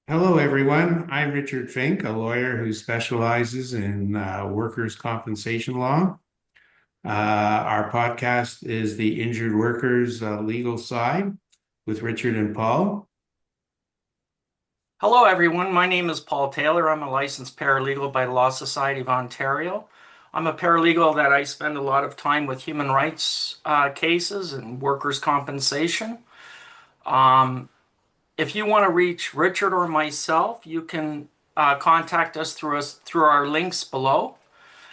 Hello, everyone. I'm Richard Fink, a lawyer who specializes in workers' compensation law. Our podcast is the Injured Workers Legal Side with Richard and Paul. Hello, everyone. My name is Paul Taylor. I'm a licensed paralegal by the Law Society of Ontario. I'm a paralegal that I spend a lot of time with human rights cases and workers' compensation. Um, if you want to reach Richard or myself, you can contact us through our links below.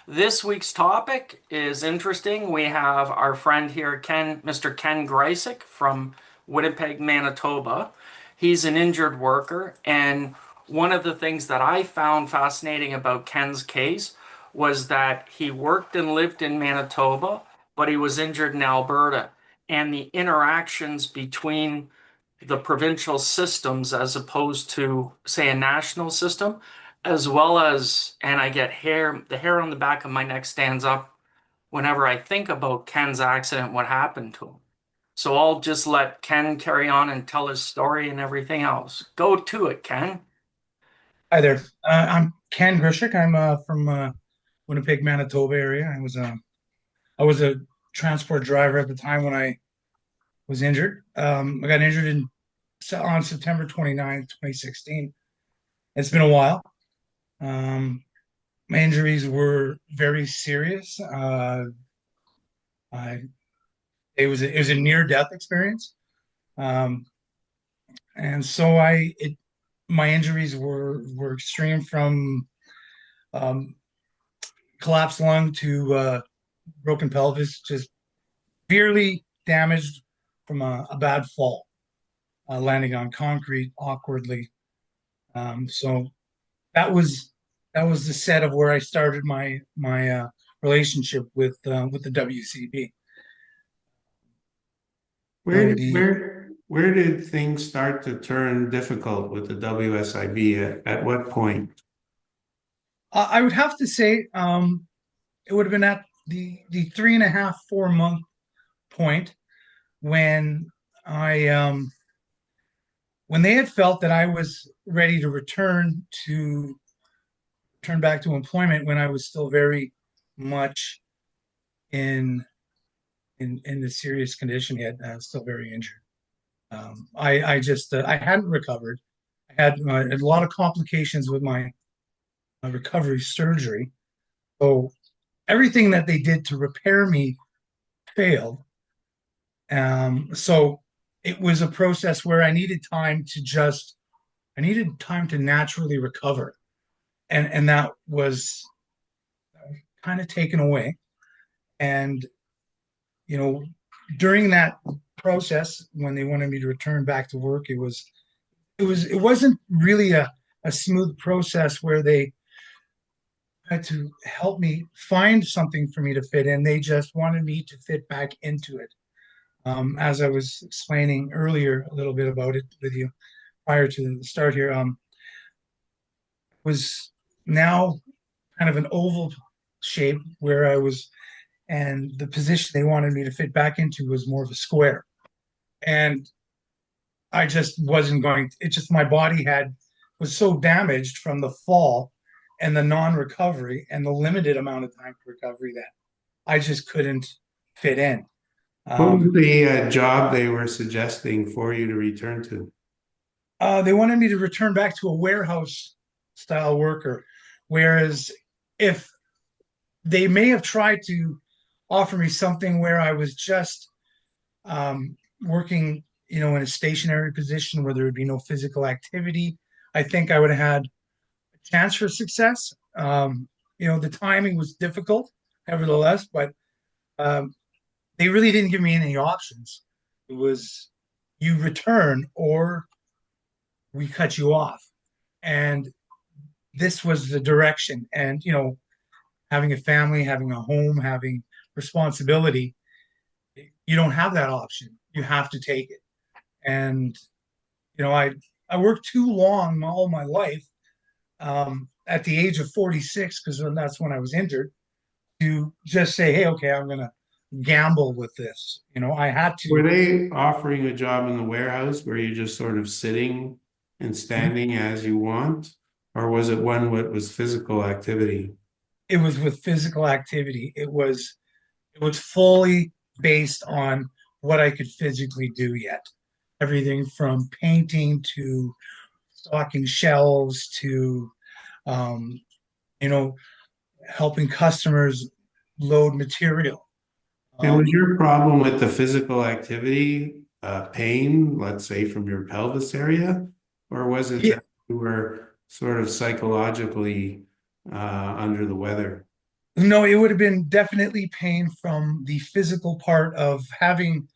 This week's topic is interesting. We have our friend here, Mr. Ken Grysiuk from Winnipeg, Manitoba. He's an injured worker, and one of the things that I found fascinating about Ken's case was that he worked and lived in Manitoba, but he was injured in Alberta, and the interactions between the provincial systems as opposed to, say, a national system, as well as, and I get the hair on the back of my neck stands up whenever I think about Ken's accident, what happened to him. So I'll just let Ken carry on and tell his story and everything else. Go to it, Ken. Hi there. I'm Ken Grysiuk. I'm from Winnipeg, Manitoba area. I was a transport driver at the time when I was injured. I got injured on September 29th, 2016. It's been a while. Um, my injuries were very serious. I it was a near death experience. Um, and so my injuries were extreme from um, collapsed lung to broken pelvis, just severely damaged from a bad fall, landing on concrete awkwardly. So that was that was the set of where I started my relationship with the WCB. Where So did the where did things start to turn difficult with the WSIB? At what point? I would have to say it would have been at the 3.5 4 month point when I when they had felt that I was ready to turn back to employment when I was still very much in in the serious condition yet. I was still very injured. I just I hadn't recovered. I had a lot of complications with my recovery surgery. So everything that they did to repair me failed. So it was a process where I needed time to naturally recover, and that was kind of taken away. And you know, during that process, when they wanted me to return back to work, it wasn't really a smooth process where they had to help me find something for me to fit in. They just wanted me to fit back into it. As I was explaining earlier a little bit about it with you prior to the start here, was now kind of an oval shape where I was, and the position they wanted me to fit back into was more of a square. And I just wasn't going. It just my body had was so damaged from the fall and the non-recovery and the limited amount of time for recovery that I just couldn't fit in. What was Um, the job they were suggesting for you to return to? they wanted me to return back to a warehouse style worker, whereas if they may have tried to offer me something where I was just working, in a stationary position where there would be no physical activity, I think I would have had a chance for success. The timing was difficult, nevertheless, but um, they really didn't give me any options. It was you return or we cut you off. And this was the direction. And, having a family, having a home, having responsibility, you don't have that option. You have to take it. And, I worked too long all my life at the age of 46, because that's when I was injured, to just say, hey, okay, I'm going to gamble with this. I had Were to. they offering a job in the warehouse where you're just sort of sitting and standing as you want? Or was it one that was physical activity? It was with physical activity. It was fully based on what I could physically do yet. Everything from painting to stocking shelves to um, you know, helping customers load material. And Um, was your problem with the physical activity, pain, let's say from your pelvis area? Or was it yeah, that you were sort of psychologically under the weather? no, it would have been definitely pain from the physical part of having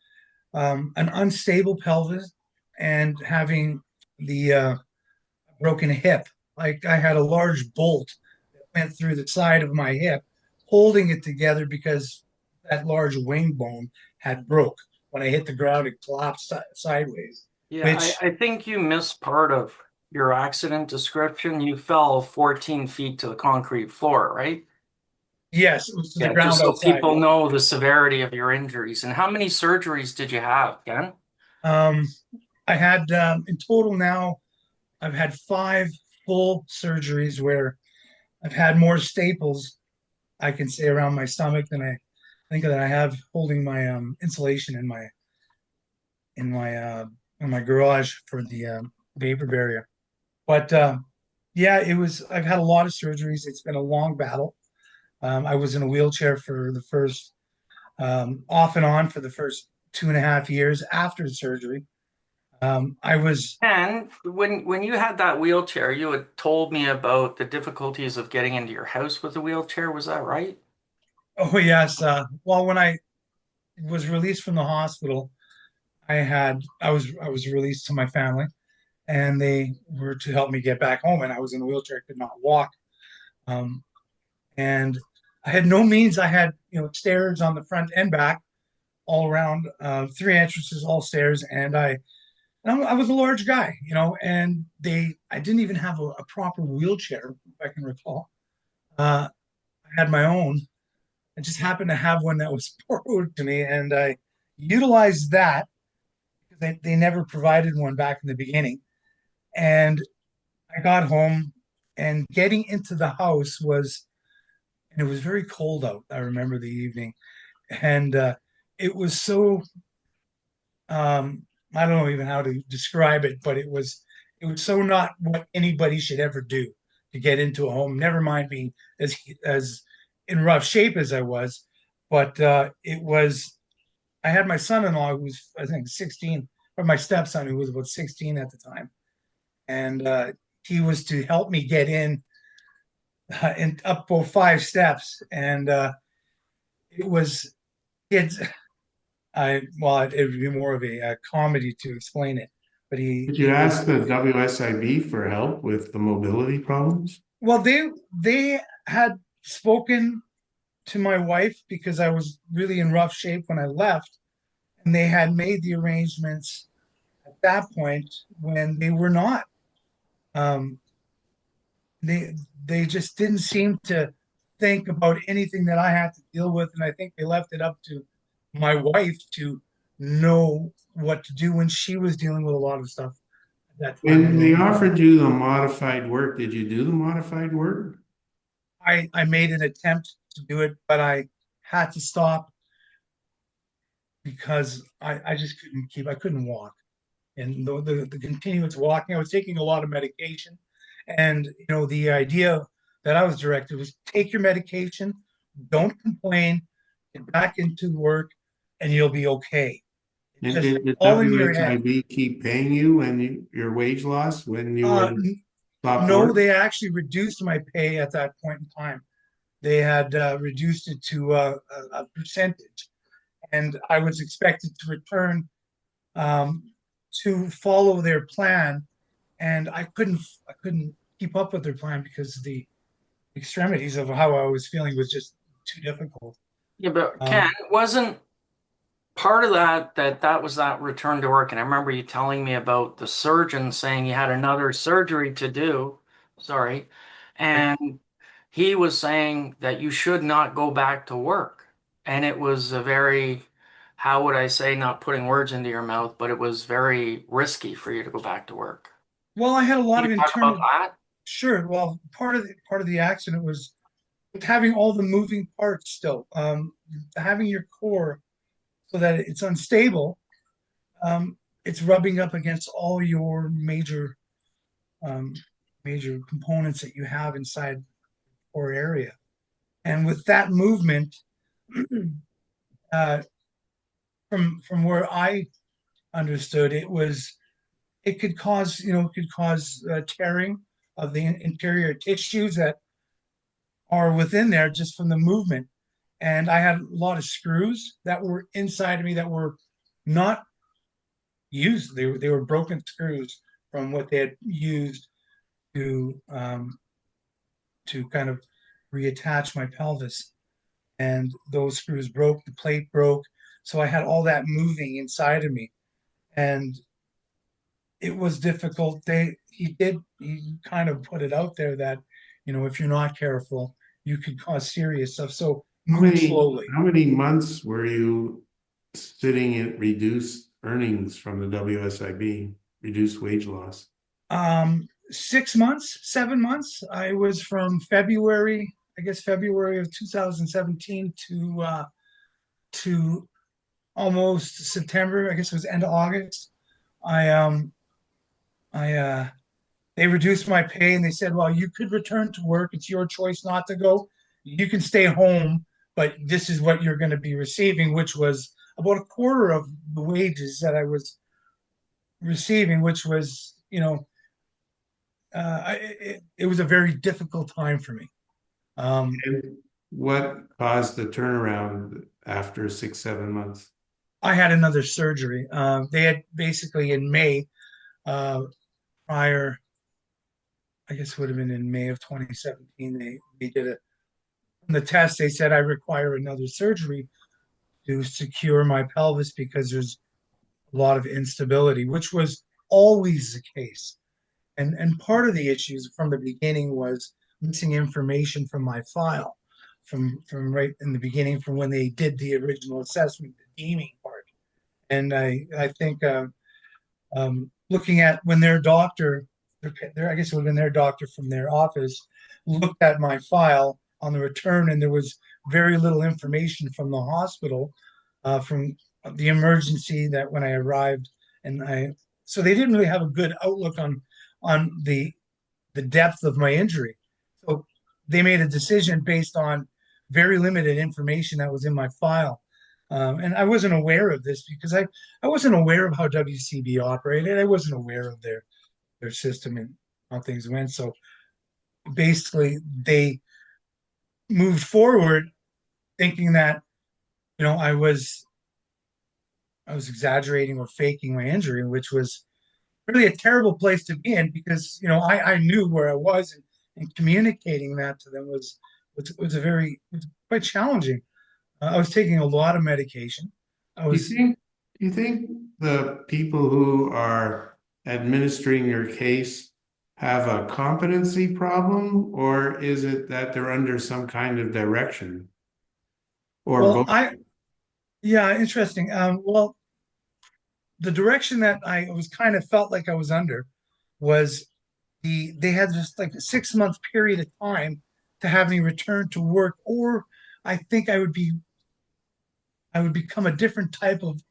an unstable pelvis and having the broken hip. Like I had a large bolt that went through the side of my hip, holding it together because that large wing bone had broke. When I hit the ground, it collapsed sideways, Yeah, which, I think you missed part of your accident description. You fell 14 feet to the concrete floor, right? yes, it was to the Yeah, ground just so outside. people know the severity of your injuries. And how many surgeries did you have, Ken? Um, I had in total now, I've had five full surgeries where I've had more staples, I can say, around my stomach than I think that I have holding my insulation in my in my garage for the vapor barrier. But yeah, it was. I've had a lot of surgeries. It's been a long battle. I was in a wheelchair for the first off and on for the first 2.5 years after the surgery. I was. And when you had that wheelchair, you had told me about the difficulties of getting into your house with a wheelchair. Was that right? Oh yes. Well, when I was released from the hospital, I was released to my family, and they were to help me get back home. And I was in a wheelchair, could not walk. Um, and I had no means. I had stairs on the front and back, all around, three entrances, all stairs, and I was a large guy, and I didn't even have a proper wheelchair, if I can recall. I had my own. I just happened to have one that was borrowed to me, and I utilized that because they never provided one back in the beginning. And I got home, and getting into the house and it was very cold out. I remember the evening, and it was so I don't know even how to describe it, but it was so not what anybody should ever do to get into a home. Never mind being as in rough shape as I was, but it was. I had my son-in-law who was I think 16, or my stepson who was about 16 at the time, and he was to help me get in and up both five steps, and it was kids. I well, it would be more of a comedy to explain it, but Did you he was ask the WSIB for help with the mobility problems? well. They had spoken to my wife because I was really in rough shape when I left, and they had made the arrangements at that point when they were not. Um, they they just didn't seem to think about anything that I had to deal with, and I think they left it up to my wife to know what to do when she was dealing with a lot of stuff at that time When they alone. offered you the modified work, did you do the modified work? I made an attempt to do it, but I had to stop because I just I couldn't walk. And the continuous walking, I was taking a lot of medication. And the idea that I was directed was take your medication, don't complain, get back into work, and you'll be okay. It's And just did the all in your head. WSIB keep paying you when your wage loss when you Uh, were stopped no, work? they actually reduced my pay at that point in time. They had reduced it to a percentage, and I was expected to return um, to follow their plan, and I couldn't keep up with their plan because the extremities of how I was feeling was just too difficult. Yeah, but Ken, Um, wasn't part of that was that return to work. And I remember you telling me about the surgeon saying you had another surgery to do. Sorry. And he was saying that you should not go back to work. And it was a very, how would I say, not putting words into your mouth, but it was very risky for you to go back to work. Well, I had a lot Can of you talk about internal. that? Sure. Well, part of the accident was having all the moving parts still. Having your core so that it's unstable. It's rubbing up against all your um, major components that you have inside the core area. And with that movement, uh, from where I understood, it could cause tearing of the interior tissues that are within there just from the movement. And I had a lot of screws that were inside of me that were not used. They were broken screws from what they had used to kind of reattach my pelvis. And those screws broke, the plate broke. So I had all that moving inside of me. And it was difficult. He kind of put it out there that, if you're not careful, you could cause serious stuff. So move slowly. How many months were you sitting at reduced earnings from the WSIB, reduced wage loss? 6 months, 7 months. I was from February, I guess February of 2017 to almost September. I guess it was end of August. I I They reduced my pay and they said, well, you could return to work. It's your choice not to go. You can stay home, but this is what you're going to be receiving, which was about a quarter of the wages that I was receiving, which was, it was a very difficult time for me. Um, And what caused the turnaround after 6, 7 months? I had another surgery. They had basically in May, uh, prior, I guess it would have been in May of 2017, they did it. The test, they said I require another surgery to secure my pelvis because there's a lot of instability, which was always the case. And part of the issues from the beginning was missing information from my file, from right in the beginning, from when they did the original assessment, the deeming part. And I think looking at when their doctor, I guess it would have been their doctor from their office, looked at my file on the return, and there was very little information from the hospital, from the emergency that when I arrived, and so they didn't really have a good outlook on the depth of my injury. So they made a decision based on very limited information that was in my file. And I wasn't aware of this because I wasn't aware of how WCB operated. I wasn't aware of their system and how things went. So basically, they moved forward thinking that I was exaggerating or faking my injury, which was really a terrible place to be in because I knew where I was, and communicating that to them was quite challenging. I was taking a lot of medication. I Do you was think, do you think the people who are administering your case have a competency problem, or is it that they're under some kind of direction? Or well, both? yeah, interesting. Well, the direction that I was kind of felt like I was under was they had just like a 6 month period of time to have me return to work, or I think I would become a different type of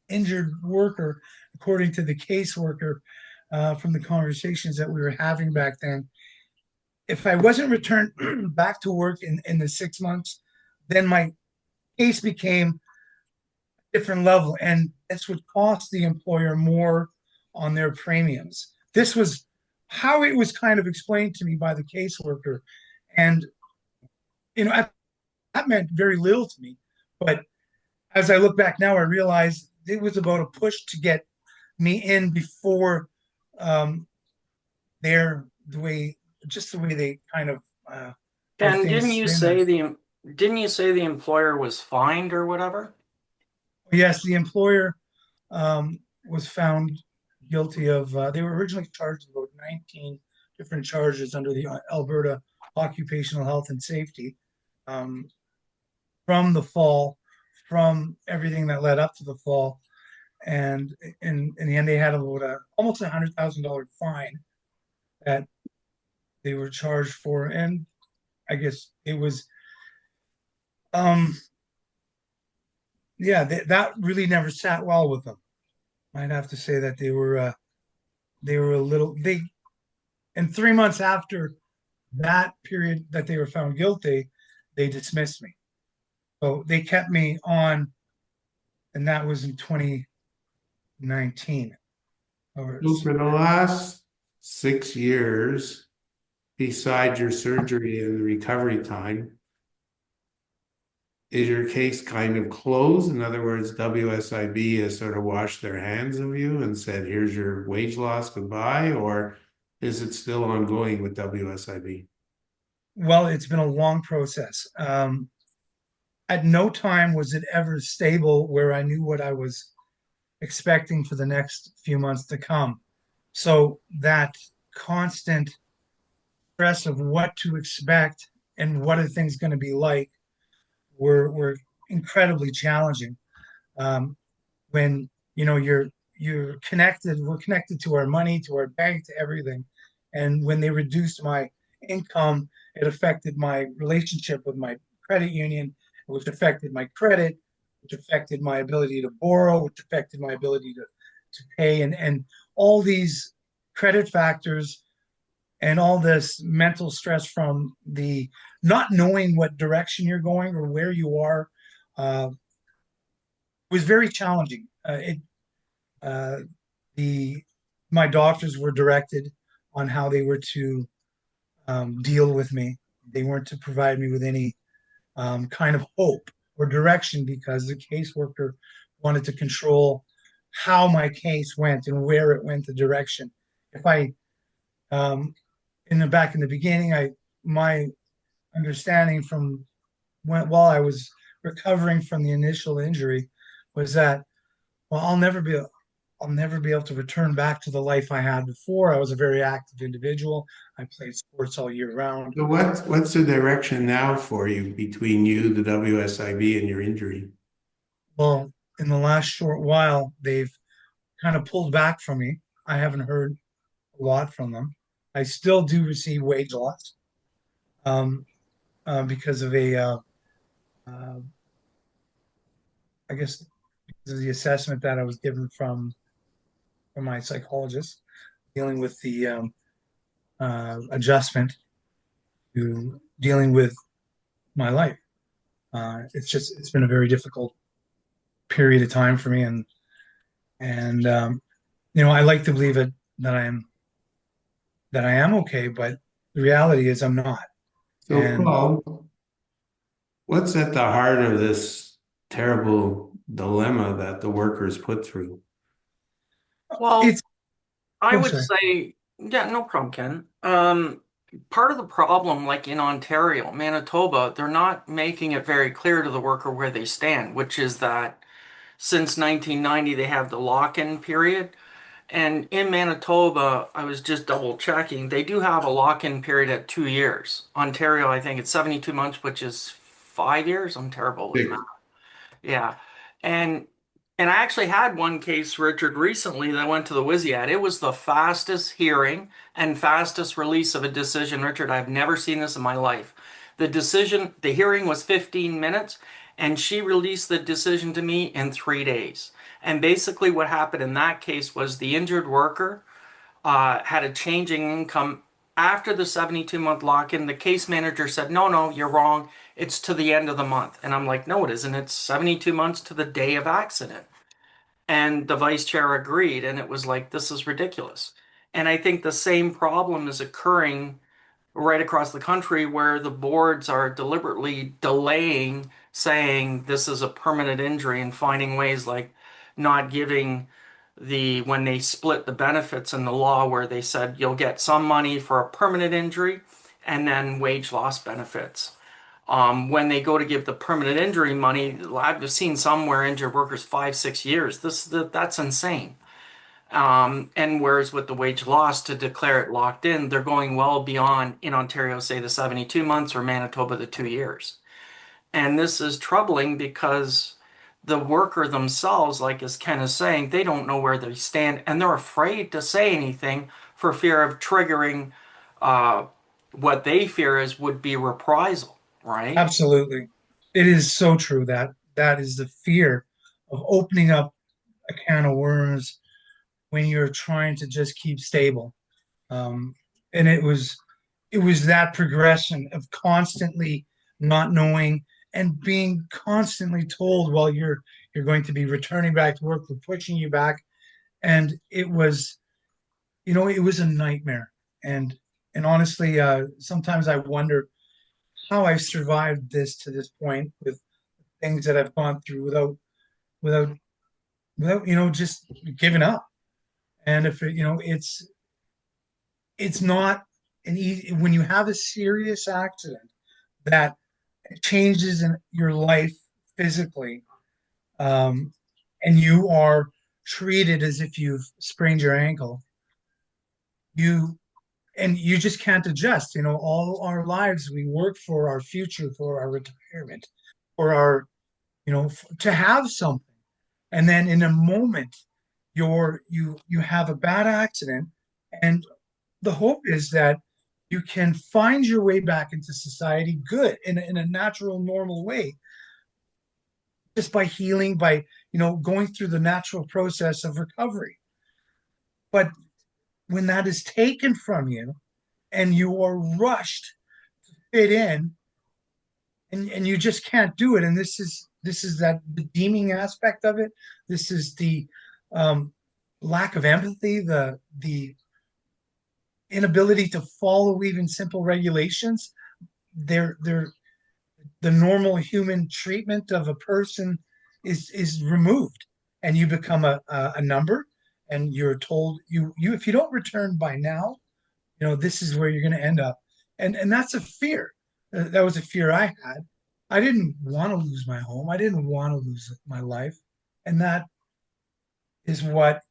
injured worker, according to the caseworker, from the conversations that we were having back then. If I wasn't returned back to work in the 6 months, then my case became a different level, and this would cost the employer more on their premiums. This was how it was kind of explained to me by the caseworker, and that meant very little to me. But as I look back now, I realize it was about a push to get me in before um, their the way just the way they kind of had And things spin. didn't you say the employer was fined or whatever? Yes, the employer was found guilty of. They were originally charged with about 19 different charges under the Alberta Occupational Health and Safety, um, from the fall, from everything that led up to the fall. and in the end, they had about almost $100,000 fine that they were charged for, and I guess it was, um, yeah, that really never sat well with them. I'd have to say that they were a little they, and 3 months after that period that they were found guilty, they dismissed me. So they kept me on, and that was in 2019. Or So for the last 6 years, besides your surgery and the recovery time, is your case kind of closed? In other words, WSIB has sort of washed their hands of you and said, here's your wage loss, goodbye, or is it still ongoing with WSIB? well, it's been a long process. At no time was it ever stable where I knew what I was expecting for the next few months to come. So that constant stress of what to expect and what are things going to be like were incredibly challenging. Um, when you're connected, we're connected to our money, to our bank, to everything, and when they reduced my income, it affected my relationship with my credit union, which affected my credit, which affected my ability to borrow, which affected my ability to pay, and all these credit factors and all this mental stress from the not knowing what direction you're going or where you are uh, was very challenging. Uh, the My doctors were directed on how they were to deal with me. They weren't to provide me with any kind of hope or direction because the caseworker wanted to control how my case went and where it went, the direction. If I in the back in the beginning, I my understanding from while I was recovering from the initial injury was that, well, I'll never be able to return back to the life I had before. I was a very active individual. I played sports all year round. So what's the direction now for you between you, the WSIB, and your injury? Well, in the last short while, they've kind of pulled back from me. I haven't heard a lot from them. I still do receive wage loss um, because of uh, I guess, because of the assessment that I was given from my psychologist dealing with the adjustment to dealing with my life. It's been a very difficult period of time for me, and I like to believe it that I am okay, but the reality is I'm not. So, And Paul, what's at the heart of this terrible dilemma that the workers put through? Well, it's I oh would sorry. say, yeah, no problem, Ken. Part of the problem, like in Ontario, Manitoba, they're not making it very clear to the worker where they stand, which is that since 1990 they have the lock-in period. And in Manitoba, I was just double checking, they do have a lock-in period at 2 years. Ontario, I think it's 72 months, which is 5 years. I'm terrible with math. Yeah. And I actually had one case, Richard, recently that went to the WYSIAT. It was the fastest hearing and fastest release of a decision. Richard, I've never seen this in my life. The hearing was 15 minutes, and she released the decision to me in 3 days. And basically, what happened in that case was the injured worker had a changing income after the 72-month lock-in. The case manager said, no, no, you're wrong. It's to the end of the month. And I'm like, no, it isn't. It's 72 months to the day of accident. And the vice chair agreed. And it was like, this is ridiculous. And I think the same problem is occurring right across the country where the boards are deliberately delaying saying this is a permanent injury and finding ways like not giving when they split the benefits in the law where they said you'll get some money for a permanent injury and then wage loss benefits. When they go to give the permanent injury money, I've seen somewhere injured workers 5, 6 years. That's insane. And whereas with the wage loss to declare it locked in, they're going well beyond in Ontario, say the 72 months or Manitoba, the 2 years. And this is troubling because the worker themselves, like as Ken is saying, they don't know where they stand and they're afraid to say anything for fear of triggering uh, what they fear is would be reprisal, right? Absolutely. It is so true that that is the fear of opening up a can of worms when you're trying to just keep stable. Um, and it was that progression of constantly not knowing and being constantly told, well, you're going to be returning back to work, we're pushing you back. And it was a nightmare. And and honestly, sometimes I wonder how I survived this to this point with things that I've gone through without without just giving up. And if it's not an easy when you have a serious accident that changes in your life physically, um, and you are treated as if you've sprained your ankle, you and you just can't adjust. All our lives we work for our future, for our retirement, for our to have something, and then in a moment you have a bad accident, and the hope is that you can find your way back into society good in a natural normal way, just by healing, by going through the natural process of recovery. But when that is taken from you and you are rushed to fit in, and you just can't do it, and this is that the deeming aspect of it. This is the um, lack of empathy, the inability to follow even simple regulations. They're the normal human treatment of a person is removed, and you become a number, and you're told, you if you don't return by now, this is where you're going to end up. And that's a fear. That was a fear I had. I didn't want to lose my home. I didn't want to lose my life. And that is what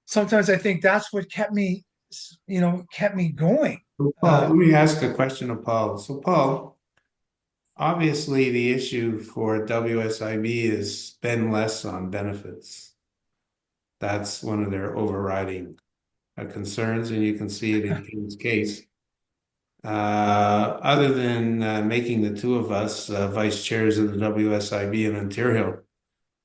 sometimes I think that's what kept me going. So, Paul, uh let me ask a question of Paul. So, Paul, obviously the issue for WSIB is spend less on benefits. That's one of their overriding concerns, and you can see it in King's case. Other than making the two of us vice chairs of the WSIB in Ontario,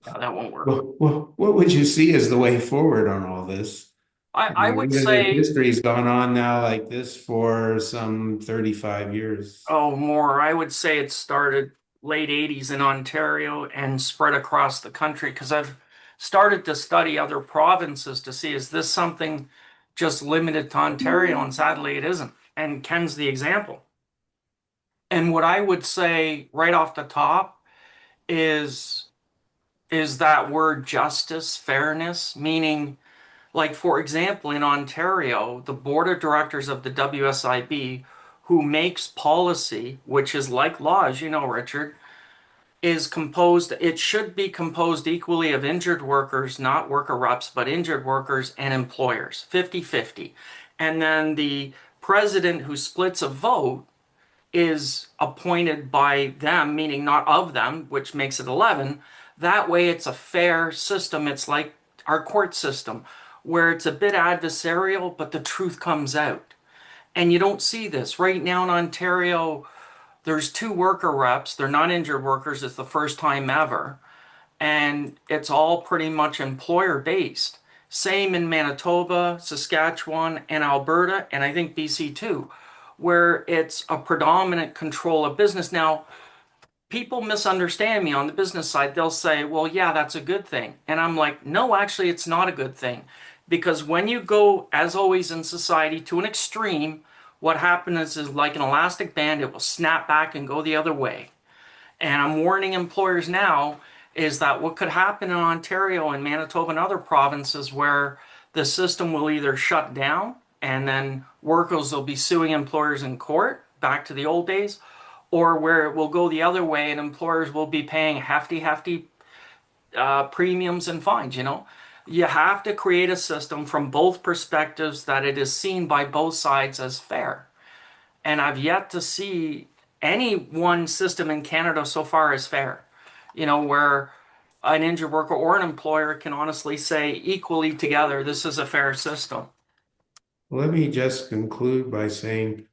Yeah, that won't work. what would you see as the way forward on all this? I would Given that say, history's gone on now like this for some 35 years. oh, more. I would say it started late 80s in Ontario and spread across the country because I've started to study other provinces to see is this something just limited to Ontario, and sadly it isn't. And Ken's the example. And what I would say right off the top is is that word justice, fairness, meaning like for example in Ontario, the board of directors of the WSIB who makes policy, which is like law, as you know, Richard, is composed, it should be composed equally of injured workers, not worker reps, but injured workers and employers, 50-50. And then the president who splits a vote is appointed by them, meaning not of them, which makes it 11. That way it's a fair system. It's like our court system, where it's a bit adversarial, but the truth comes out. And you don't see this. Right now in Ontario, there's two worker reps. They're not injured workers. It's the first time ever. And it's all pretty much employer based. Same in Manitoba, Saskatchewan, and Alberta, and I think BC too, where it's a predominant control of business. Now, people misunderstand me on the business side. They'll say, well, yeah, that's a good thing. And I'm like, no, actually, it's not a good thing. Because when you go, as always in society, to an extreme, what happens is like an elastic band, it will snap back and go the other way. And I'm warning employers now is that what could happen in Ontario and Manitoba and other provinces where the system will either shut down and then workers will be suing employers in court, back to the old days, or where it will go the other way and employers will be paying hefty premiums and fines. You have to create a system from both perspectives that it is seen by both sides as fair. And I've yet to see any one system in Canada so far as fair. Where an injured worker or an employer can honestly say equally together, this is a fair system. Let me just conclude by saying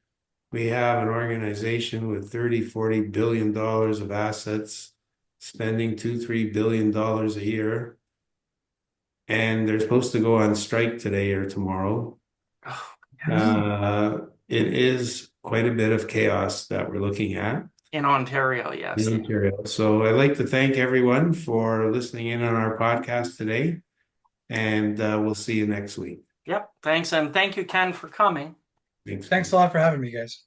we have an organization with 30-40 billion dollars of assets, spending $2-3 billion a year. And they're supposed to go on strike today or tomorrow. Oh, yes. It is quite a bit of chaos that we're looking at In Ontario, yes. in Ontario. So I'd like to thank everyone for listening in on our podcast today, and we'll see you next week. Yep. Thanks. And thank you, Ken, for coming. Thanks. Thanks a lot for having me, guys.